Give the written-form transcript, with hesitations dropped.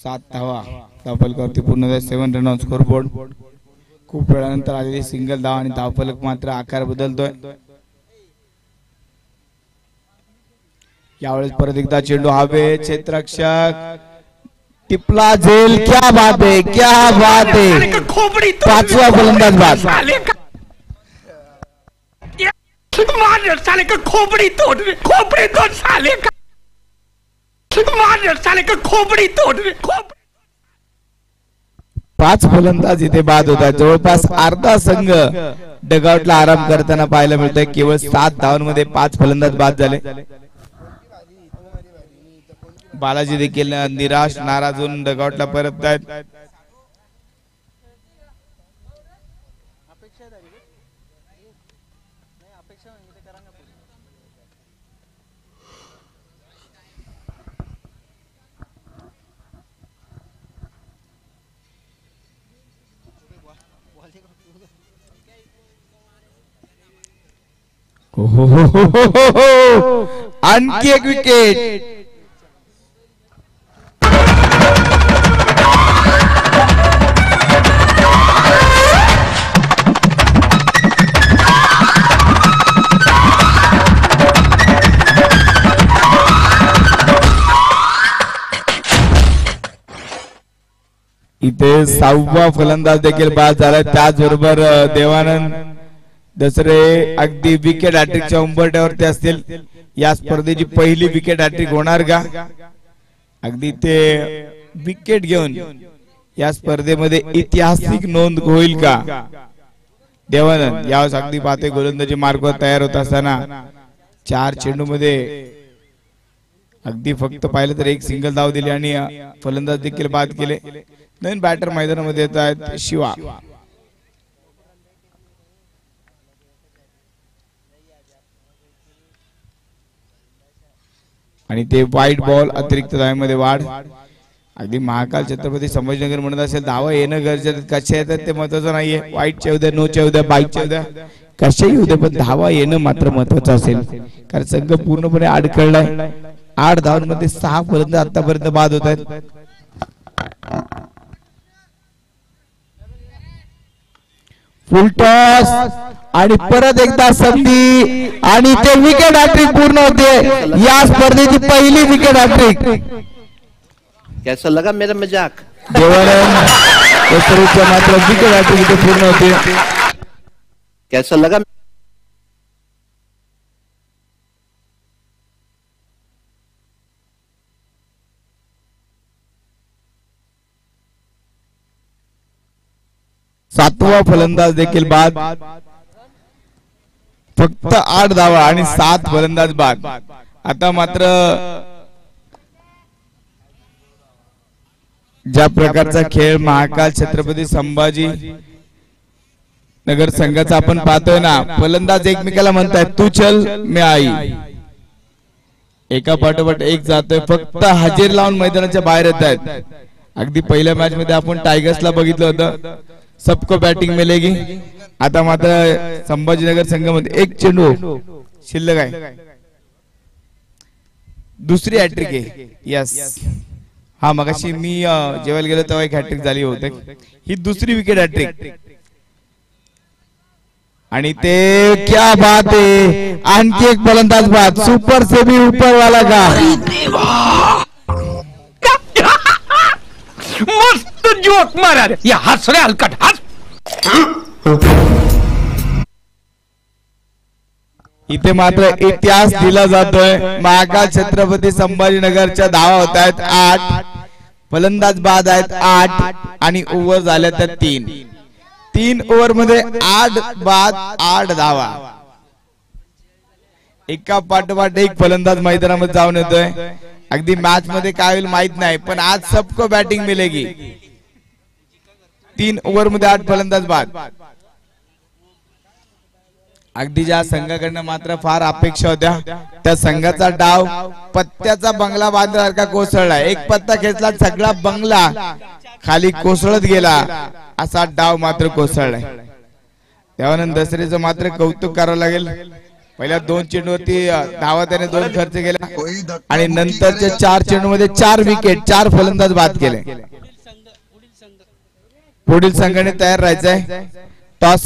7 धावा धावफलकावरती पूर्ण झाले. 7 रन ऑन स्कोर बोर्ड. खूप वेळानंतर आलेली सिंगल धाव आणि धावफलक मात्र आकार बदलतोय. यावेळेस परत एकदा चेंडू हवे. क्षेत्ररक्षक टिपला झेल. क्या बात है, क्या बात है. पाचवा फलंदाज बाद. साले का खोपड़ी तोड़ साले का मार साले का खोपड़ी तोड़. 5 फलंदाज इथे बाद होतात. जवळपास अर्धा संघ डगआउटला आराम करताना पाहायला मिळतोय. केवळ 7 धावांमध्ये 5 फलंदाज बाद झाले. बालाजी देखील निराश नाराज होऊन डगआउटला परत आहेत. आणखी एक विकेट. इथे 6वा फलंदाज देखील बाद झाला. त्याचबरोबर देवानंद दसरे अगदी विकेट हॅट्रिकच्या उंबरठ्यावरती असतील. या स्पर्धेची पहिली विकेट हॅट्रिक होणार का? अगदी ते विकेट घेऊन या स्पर्धेमध्ये ऐतिहासिक नोंद होईल का? देवानंद यावेळेस अगदी पाहते गोलंदाजी मार्गावर तयार होत असताना 4 चेंडू मध्ये अगदी फक्त पाहिलं तर एक सिंगल धाव दिली आणि फलंदाज देखील बाद केले. नवीन बॅटर मैदानामध्ये येत आहेत शिवा. आणि ते वाईट बॉल अतिरिक्त धावेमध्ये वाढ. अगदी महाकाल छत्रपती संभाजीनगर म्हणत असेल धावा येणं गरजेचं. कशा येतात ते महत्वाचं नाहीये. वाईट येऊ द्या, नो येऊ द्या, बाईक येऊ द्या, कशाही येऊ द्या, पण धावा येणं मात्र महत्वाचं असेल. कारण संघ पूर्णपणे अडखळलाय. 8 धावांमध्ये 6 फलंदाज आतापर्यंत बाद होत आहेत. फुल टॉस आणि परत एकदा संधी आणि ते विकेट हॅट्रिक पूर्ण होते. या स्पर्धेची पहिली विकेट हॅट्रिक. कैसा लगा मेरा मजाक? देवानंद मात्र विकेट हॅट्रिक इथे पूर्ण होते. कैसा लगा? 7वा फलंदाज देखील बाद. फक्त 8 धावा आणि 7 फलंदाज बाद. आता मात्र ज्या प्रकारचा खेळ महाकाल छत्रपती संभाजी नगर संघाचा आपण पाहतोय ना, फलंदाज एकमेकाला म्हणतायत तू चल मैं आई. एका पाठोपाठ एक जातोय. फक्त हजेर लावून मैदानाच्या बाहेर येत आहेत. अगदी पहिल्या मॅच मध्ये आपण टायगर्सला बघितलं होतं, सबको बॅटिंग मिलेगी. आता मात्र संभाजीनगर संघामध्ये एक चेंडू शिल्लक आहे. दुसरी हॅट्रिक आहे. यस, हा मगाशी मी जेवायला गेलो तेव्हा एक हॅट्रिक झाली होती. ही दुसरी विकेट हॅट्रिक आणि ते क्या बात आहे. आणखी एक फलंदाज बाद. सुपर से भी ऊपर वाला का. मस्त जोक मारा रे. या हस रे हलकट हस. इथे मात्र इतिहास दिला जातोय. महाकाल छत्रपती संभाजीनगरच्या धावा होत आहेत 8, फलंदाज बाद आहेत 8 आणि ओव्हर झाल्या त्या 3 ओव्हर मध्ये 8 बाद 8 धावा. एका पाठोपाठ एक फलंदाज मैदानामध्ये जाऊन येतोय. अगदी मॅच मध्ये काय होईल माहित नाही, पण आज सबको बॅटिंग मिलेगी. 3 ओव्हर मध्ये 8 फलंदाज बाद. अगदी ज्या संघाकडनं मात्र फार अपेक्षा होत्या त्या संघाचा डाव पत्त्याचा बंगला बांधल्यासारखा कोसळला. एक पत्ता खेचला, सगळा बंगला खाली कोसळत गेला. असा डाव मात्र कोसळलाय. देवानंद दसरेचं मात्र कौतुक करावं लागेल. पहिल्या 2 चेंडूवरती धावा त्याने 2 खर्च केला आणि नंतरच्या 4 चेंडूमध्ये 4 विकेट 4 फलंदाज बाद केले. पुढील संघाने तयार राहायचंय. टॉस